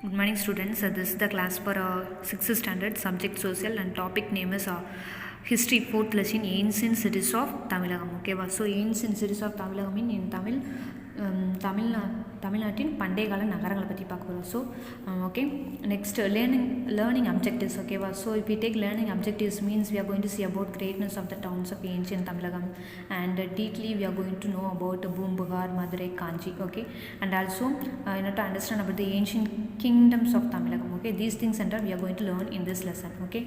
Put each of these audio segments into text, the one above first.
Good morning students. This is the class for 6th standard subject social and topic name is history 4th lesson ancient cities of Tamilagam. Okay, so ancient cities of Tamilagam in Tamil தமிழ்நாட்டின் பண்டைய கால நகரங்களை பற்றி பார்க்க போகிறோம். So okay, next learning objectives. ஓகேவா? So if we take learning objectives means we are going to see about greatness of the towns of ancient Tamilagam and deeply we are going to know about Bumbugar, Madurai, Kanchi. Okay, and also to understand about the ancient kingdoms of Tamilagam. Okay, these things and all we are going to learn in this lesson. Okay,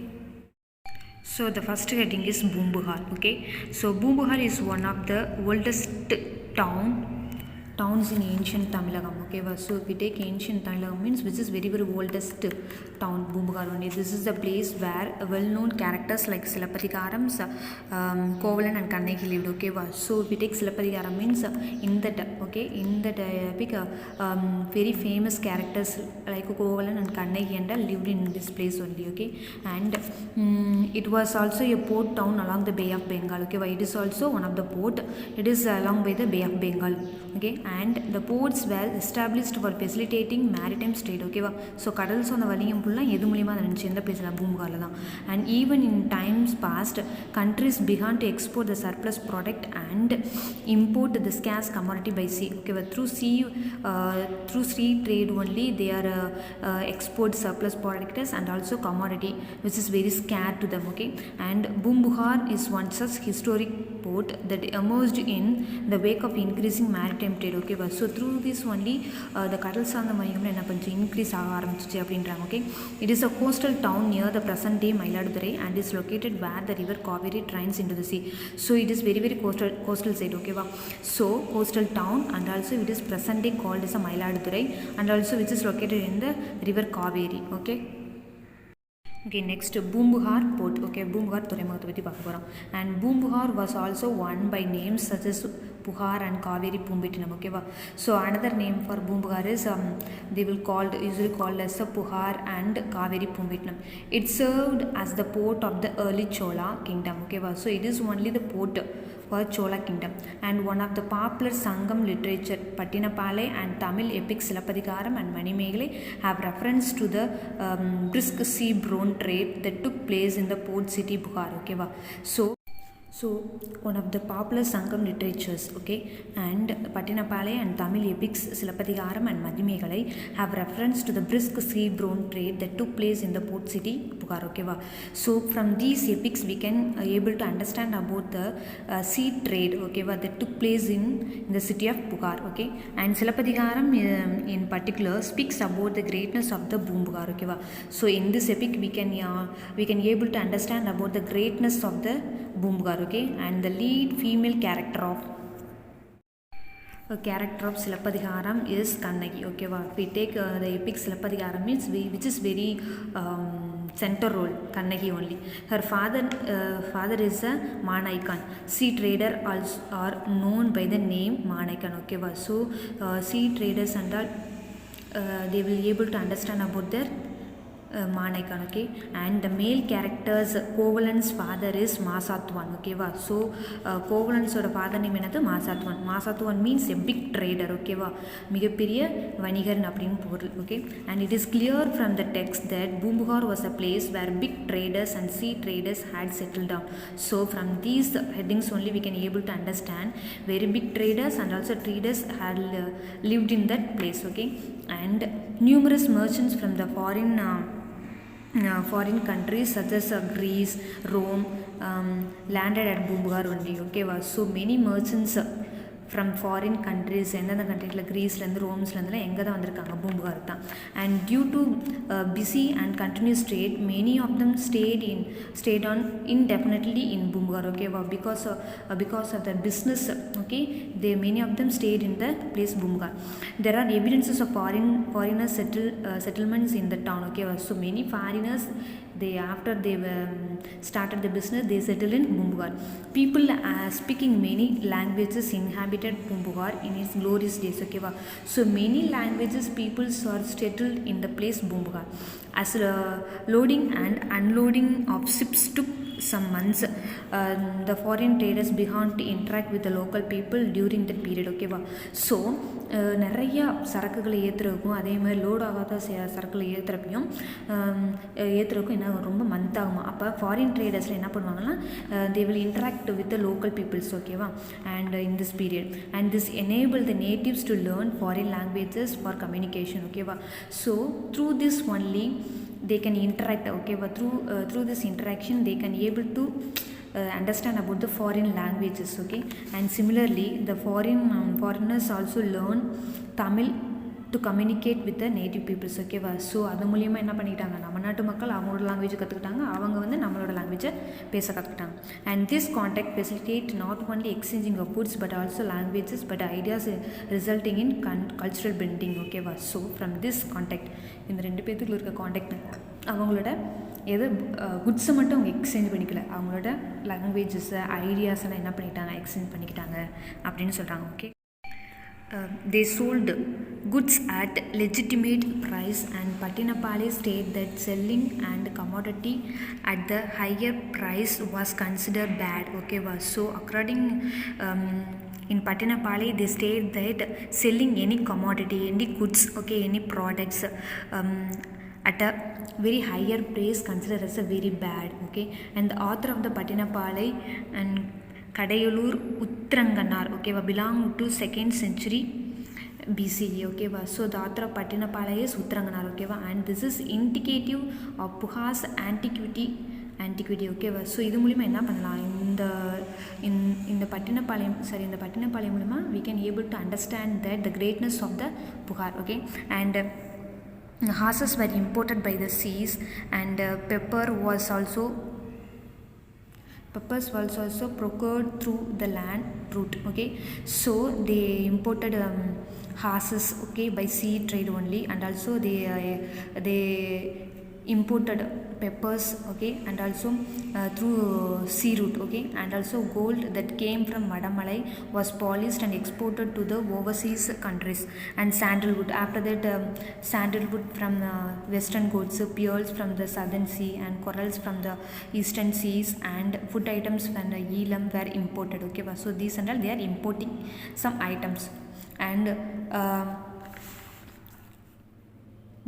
so the first heading is Bumbugar. Okay, so Bumbugar is one of the oldest towns in ancient Tamilagam. Okay, so if we take ancient Tamilagam means which is very oldest town, Bumbugar only. This is the place where well-known characters like Silappatikaram, Kovalan and Kannaki lived. Okay, so if we take Silappatikaram means in that epic very famous characters like Kovalan and Kannaki and lived in this place only. Okay, and it was also a port town along the Bay of Bengal. Okay, it is also one of the port. It is along by the Bay of Bengal. Okay, and the ports were established for facilitating maritime trade. Okay, so hurdles அந்த வழியும் ஃபுல்லாக எது மூலியமாக இருந்துச்சு, எந்த பிளேஸில்? பூம்புகாரில் தான். And even in times past, countries began to export the surplus product and import the scarce commodity by sea. Okay, through sea trade only they are export surplus products and also commodity which is very scarce to them. Okay, and Bumbugar is one such historic port that emerged in the wake of increasing maritime trade. Okay, so through this only the கடல் சார்ந்த வணிகம் என்ன பண்ணுச்சு, increase ஆக ஆரம்பிச்சிச்சு அப்படின்றாங்க. Okay, it is a coastal town near the present day Mayiladuthurai and is located where the river Kaveri drains into the sea. So it is very coastal side. Okay, so coastal town and also it is present day called as a Mayiladuthurai and also which is located in the river Kaveri. Okay, next Bumbugar port. Okay, Bumbugar துறைமுகத்தை பற்றி பார்க்க போகிறோம். And Bumbugar was also won by names such as Puhar and Kaveri Pumbettinam. Okay, so another name for Bumbugar is they will usually called as Puhar and Kaveri Pumbettinam. It served as the port of the early Chola kingdom. Okay, so it is only the port for Chola kingdom and one of the popular Sangam literature Pattinapale and Tamil epics Silappatikaram and Manimegalai have reference to the brisk sea borne trade that took place in the port city Bukhara. Okay, so one of the popular Sangam literatures, okay, and Pattinapale and Tamil epics Silappatikaram and Manimegalai have reference to the brisk sea-borne trade that took place in the port city Bukhara. Okay, so from these epics we can able to understand about the sea trade. Okay, that took place in the city of Bukhara. Okay, and Silappatikaram in particular speaks about the greatness of the Bumbugar. Okay, so in this epic we can able to understand about the greatness of the Bumbugar. Okay, and the lead female character of Silappatikaram is Kannaki. Okay, if we take the epic Silappatikaram means which is very center role, Kannaki only. Her father is a Manaikan. Sea trader also are known by the name Manaikan. Okay, so sea traders and all they will be able to understand about their Manaikan. Okay, and the male characters Kovalan's father is Masatwan. Okay, so Kovalan's father name enadhu Masatwan. Masatwan means a big trader. Okay, மிகப்பெரிய வணிகர் அப்படினு பொருள். Okay, and it is clear from the text that Bumbugar was a place where big traders and sea traders had settled down. So from these headings only we can able to understand very big traders and also traders had lived in that place. Okay, and numerous merchants from the foreign countries such as Greece, Rome landed at Bumbugar only. Okay, so many merchants from foreign countries, எந்தெந்த கண்ட்ரியில் கிரீஸ்லேருந்து ரோம்ஸ்லேருந்துலாம் எங்கே தான் வந்திருக்காங்க, பூம்புகார் தான். And due to busy and continuous trade many of them stayed on indefinitely in Bumbugar. Okay, because of their business. Okay, many of them stayed in the place Bumbugar. There are evidences of foreigners settlements in the town. Okay, so many foreigners after they started the business they settled in Bumbugar. People speaking many languages inhabited Bumbugar in its glorious days. Okay, so many languages peoples are settled in the place Bumbugar. As loading and unloading of ships took some months. The foreign traders began to interact with the local people during that period. ஓகேவா. So நிறையா சரக்குகளை ஏற்றுறதுக்கும் அதே மாதிரி load ஆகாத சரக்குகளை ஏற்றுறப்பையும் என்ன ரொம்ப month ஆகுமா. அப்போ ஃபாரின் ட்ரேடர்ஸில் என்ன பண்ணுவாங்கன்னா they will interact with the local peoples. ஓகேவா. and in this period and this enable the natives to learn foreign languages for communication. ஓகேவா. so through this only they can interact. ஓகேவா. through this interaction they can able to understand about the foreign languages. Okay. and similarly the foreigners also learn Tamil to communicate with the native peoples. ஓகேவா. So அது மூலியமாக என்ன பண்ணிட்டாங்க, நம்ம நாட்டு மக்கள் அவங்களோட லாங்குவேஜ் கற்றுக்கிட்டாங்க, அவங்க வந்து நம்மளோட லாங்குவேஜை பேச கற்றுக்கிட்டாங்க. And this contact facilitate not only exchanging of foods but also languages but ideas resulting in cultural pending. ஓகேவா. ஸோ ஃப்ரம் திஸ் கான்டாக்ட் இந்த ரெண்டு பேர்த்துக்குள்ள இருக்க கான்டாக்ட் அவங்களோட குட்ஸை மட்டும் அவங்க எக்ஸ்சேஞ்ச் பண்ணிக்கல, அவங்களோட லாங்குவேஜஸை ஐடியாஸெல்லாம் என்ன பண்ணிட்டாங்க, எக்ஸ்சேஞ்ச் பண்ணிக்கிட்டாங்க அப்படின்னு சொல்கிறாங்க. Okay. They sold goods at legitimate price and Pattinapale state that selling and commodity at the higher price was considered bad. Okay, so according in Pattinapale they state that selling any commodity, any goods, okay, any products at a very higher price considered as a very bad. Okay. and the author of the Pattinapale and Kadayalur Uttranganar, ஓகேவா, belong to 2nd century BCE. ஓகேவா. So the author of Pattinapale is Uttranganar. ஓகேவா. and this is indicative of Puhar's antiquity. ஓகேவா. So இது மூலிமா என்ன பண்ணலாம், இந்த பட்டினப்பாளையம் மூலிமா we can able to understand that the greatness of the Puhar. okay. and horses were imported by the seas and peppers was also procured through the land route. okay. so they imported horses, okay, by sea trade only, and also they imported peppers, okay, and also through sea route. okay. and also gold that came from Madamalai was polished and exported to the overseas countries, and sandalwood, after that sandalwood from western Ghats, pearls from the southern sea, and corals from the eastern seas, and food items from the Elam were imported. okay. so these and all they are importing some items. and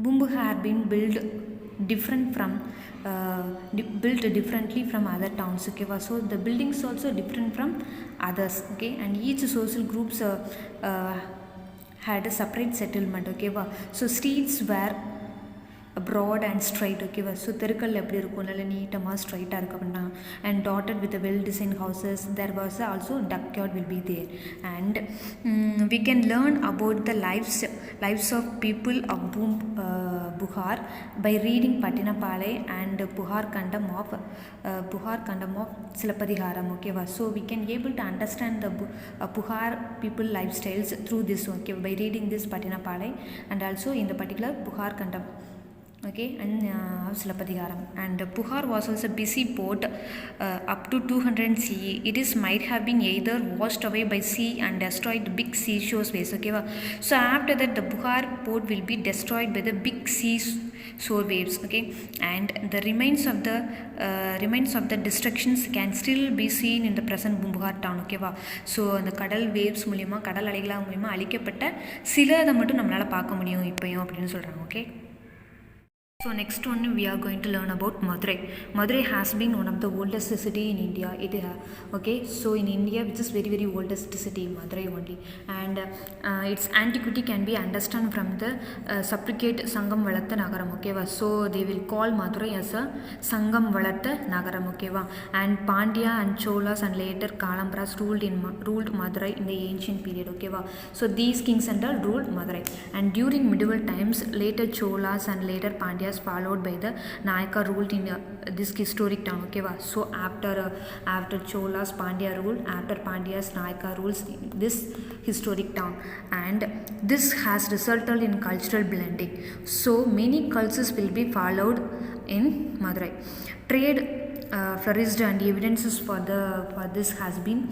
Bumbu had been built differently from other towns. okay. so the buildings also different from others. okay. and each social groups had a separate settlement. okay. so streets were broad and straight. okay. so தெருக்கள் எப்படி இருக்கும், நல்ல நீட்டமாக ஸ்ட்ரைட்டாக இருக்கு அப்படின்னா, and dotted with the well designed houses. There was also duckyard will be there. and we can learn about the lives of people of Buhar by reading Pattinapale and Buhar Kandam of Silappatikaram. okay. so we can able to understand the Buhar people lifestyles through this. okay. by reading this Pattinapale and also in the particular Buhar Kandam. okay. and Silappatikaram. and Puhar was also a busy port up to 200 CE. It is might have been either washed away by sea and destroyed big seashore waves. okay. so after that the Puhar port will be destroyed by the big seashore waves. okay. and the remains of the destructions can still be seen in the present Bumbuhar town. okay. so அந்த கடல் waves மூலிமா, கடல் அலைகளாக மூலிமா அழிக்கப்பட்ட சிலதை மட்டும் நம்மளால் பார்க்க முடியும் இப்போயும் அப்படின்னு சொல்கிறாங்க. Okay. So next one we are going to learn about Madurai. Madurai has been one of the oldest city in India. Okay. so in India, which is very very oldest city, Madurai only, and its antiquity can be understood from the supplicate Sangam Valatta Nagaram. okay. so they will call Madurai as a Sangam Valatta Nagaram. okay. and Pandya and Cholas and later Kalambras ruled Madurai in the ancient period. okay. so these kings and all ruled Madurai, and during medieval times later Cholas and later Pandyas followed by the Nayaka ruled in this historic town. okay. so after Cholas, Pandya ruled, after Pandyas, Nayaka rules this historic town, and this has resulted in cultural blending. so many cultures will be followed in Madurai. Trade flourished, and evidences for this has been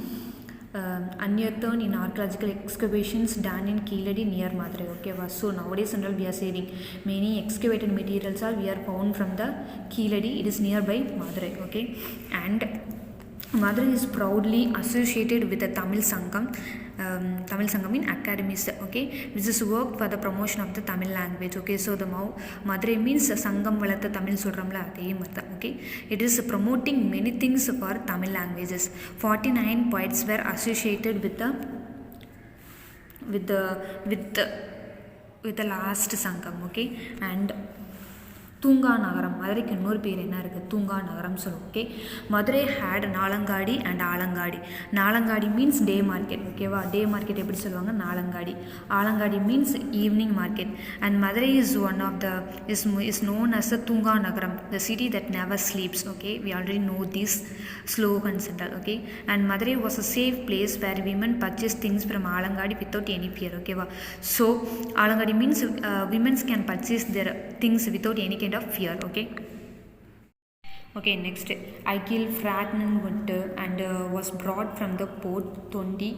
unearthed in archaeological excavations done in Keeladi near Madurai. Okay, so nowadays and all we are saying many excavated materials are we are found from the Keeladi. It is nearby Madurai. Okay, and Madurai is proudly associated with the Tamil Sangam. Tamil Sangam in academies, okay, which is worked for the promotion of the Tamil language. Okay, so the Madurai means Sangam Valatha Tamil Sodramla Adhe Matha. Okay, it is promoting many things for Tamil languages. 49 poets were associated with the last Sangam. Okay, and தூங்கா நகரம் மதுரைக்கு இன்னொரு பேர் என்ன இருக்குது தூங்கா நகரம் சொல்லுவோம். Okay, Madurai had நாலங்காடி அண்ட் ஆலங்காடி. நாலங்காடி மீன்ஸ் டே மார்க்கெட். ஓகேவா, டே மார்க்கெட் எப்படி சொல்லுவாங்க நாலங்காடி. ஆலங்காடி means evening market. And Madurai is one of the is known as a தூங்கா நகரம், the city that never sleeps. Okay, we already know these slogans and all. Okay, and Madurai was a safe place where women purchase things from ஆலங்காடி without any fear. ஓகேவா, so ஆலங்காடி means women's can purchase their things without any kind of fear. Okay, next Aikil fragment and was brought from the port Tondi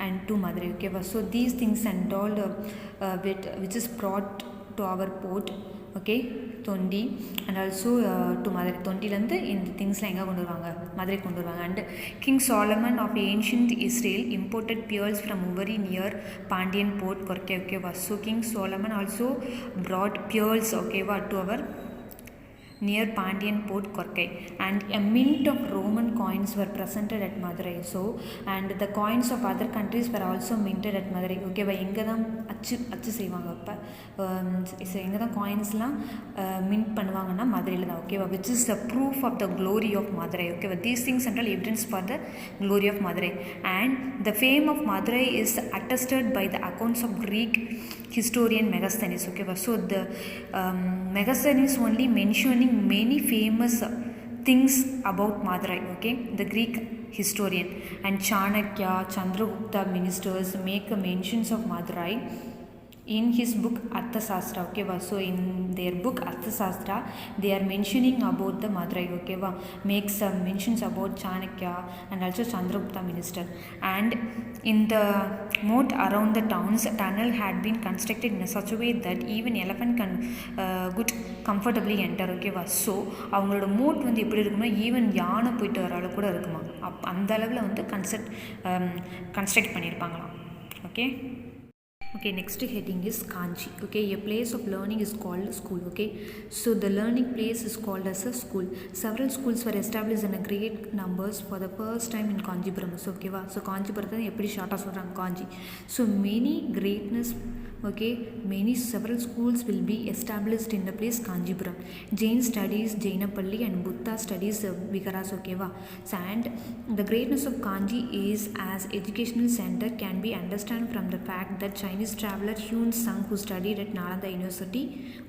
and to Madurai. Okay, so these things and all which is brought to our port, okay, Tondi and also to Madurai. Tondilanda in the things la enga kondu varanga Madurai kondu varanga. And King Solomon of ancient Israel imported pearls from Uveri near Pandian port. Okay, so King Solomon also brought pearls, okay, to our near Pandian port Korkai, and a mint of Roman coins were presented at Madurai. So and the coins of other countries were also minted at Madurai. Okay, எங்கே தான் அச்சு செய்வாங்க அப்போ எங்கே தான் காயின்ஸ்லாம் mint பண்ணுவாங்கன்னா மதுரையில் தான். ஓகேவா, which is the proof of the glory of Madurai. Okay, these things and all evidence for the glory of Madurai. And the fame of Madurai is attested by the accounts of Greek historian Megasthenes. Okay, so the Megasthenes only mentioning many famous things about Madurai. Okay, the Greek historian and Chanakya, Chandragupta ministers make mentions of Madurai in his book Arthasastra. Okay, so in their book Arthasastra they are mentioning about the Madurai. Okay, makes mentions about Chanakya and also Chandragupta minister. And in the moat around the towns, a tunnel had been constructed in such a way that even elephant can could comfortably enter. Okay, so அவங்களோட mode வந்து எப்படி இருக்குன்னா even யானை போயிட்டு வர அளவு கூட இருக்குமா, அந்த அளவில் வந்து construct பண்ணியிருப்பாங்களாம். Okay, next heading is Kanchi. Okay, a place of learning is called school. Okay, so the learning place is called as a school. Several schools were established in a great numbers for the first time in Kanchipuram. So okay, so Kanchipuram எப்படி ஷார்ட்டாக சொல்கிறாங்க காஞ்சி. So many greatness, okay, several schools will be established in the place Kanchipuram. Jain studies Jainapalli and Buddha studies Viharas. Okay, so and the greatness of Kanchi is as educational center can be understood from the fact that Chinese traveler Hyun Sung, who studied at Nalanda University.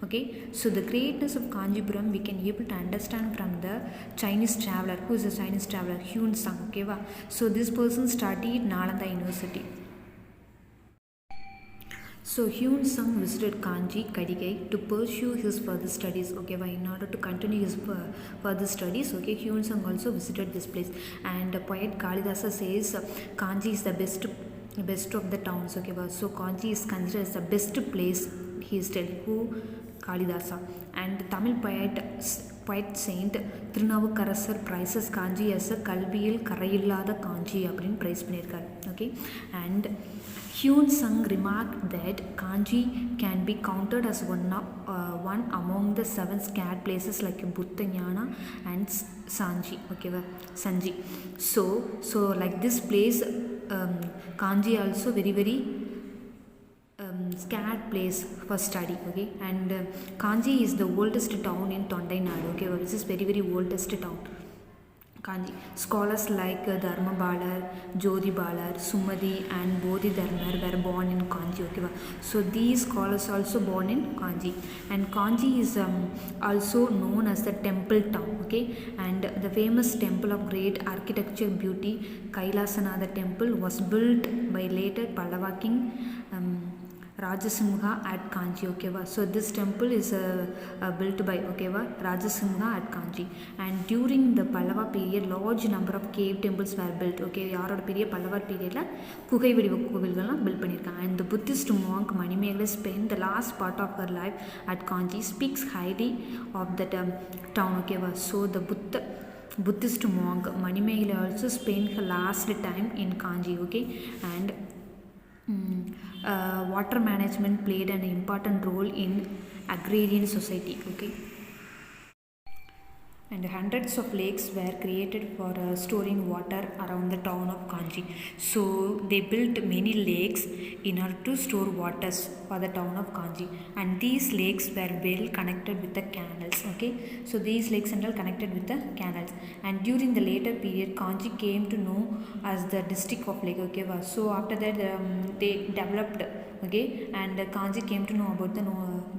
Okay, so the greatness of Kanchipuram we can able to understand from the Chinese traveler. Who is the Chinese traveler? Hyun Sung. Okay, so this person studied Nalanda University. So Hyun Sung visited Kanchi Kadigai to pursue his further studies. Okay, in order to continue his further studies, okay, Hyun Sung also visited this place. And poet Kalidasa says Kanchi is the best of the towns. Okay, so Kanchi is considered as the best place. He is telling who? Kalidasa. And Tamil poet saint Thirunavukarasar prizes Kanchi as a Kalviyil Karayillada Kanchi அப்படின்னு price பண்ணியிருக்காரு. Okay, and Hyun Sung remarked that Kanchi can be counted as one among the 7 scared places like Buddhanyana and Sanji. Okay, Sanji. So like this place, Kanchi also very scared place for study. Okay, and Kanchi is the oldest town in Tondai Nadu. Okay, this is very oldest town. Kanchi. Scholars like Dharma Balar, Jodi Balar, Sumadi and Bodhi Dharmar were born in Kanchi. Okay, so these scholars also born in Kanchi. And Kanchi is also known as the temple town. Okay, and the famous temple of great architecture beauty Kailasanatha temple was built by later Pallava king Rajasimha at Kanchi. Okay, so this temple is built by Rajasimha at Kanchi. And during the Pallava period, large number of cave temples were built. Okay, யாரோட பெரிய பல்லவர் பீரியடில் குகை வடிவ கோவில்கள்லாம் build பண்ணியிருக்காங்க. And the Buddhist monk Manimegala spent the last part of her life at Kanchi. Speaks highly of that town. Okay, so the Buddhist monk Manimegala also spent her last time in Kanchi. Okay, and water management played an important role in agrarian society. Okay, and hundreds of lakes were created for storing water around the town of Kanchi. So they built many lakes in order to store waters for the town of Kanchi, and these lakes were well connected with the canals. Okay, so these lakes are all connected with the canals, and during the later period Kanchi came to know as the district of lake. Okay, so after that they developed, okay, and Kanchi came to know about the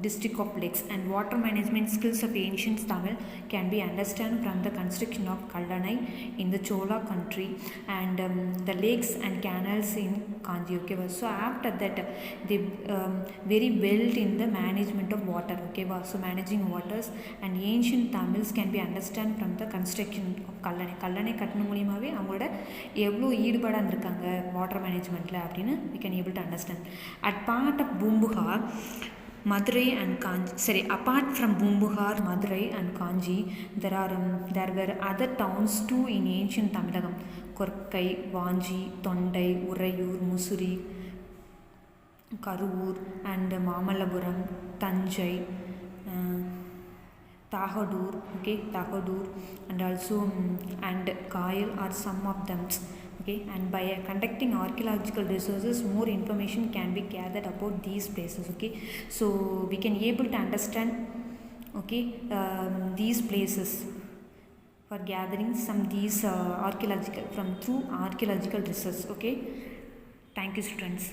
district of lakes. And water management skills of ancient Tamil can be understood from the construction of Kallanai in the Chola country, and the lakes and canals in Kanchi. Okay, so after that they very well in the management of water. Okay, so managing waters and ancient Tamils can be understood from the construction of Kallanai கட்டணம் மூலியமாகவே அவங்களோட எவ்வளோ ஈடுபாடாக இருந்திருக்காங்க water மேனேஜ்மெண்ட்டில் அப்படின்னு we can able to understand. At part of Bumbuhar, Madurai and Kanchi, apart from Bumbuhar, Madurai and Kanchi, there were other towns too in ancient Tamilagam. Korkai, Vanji, Tondai, Urayur, Musuri, Karur, and Mamalapuram, Tanjai, Tahadur, okay, Tahadur, and also and Kayal are some of them. Okay, and by conducting archaeological resources, more information can be gathered about these places. Okay, so we can able to understand, okay, these places for gathering some these archaeological from through archaeological research. Okay, thank you students.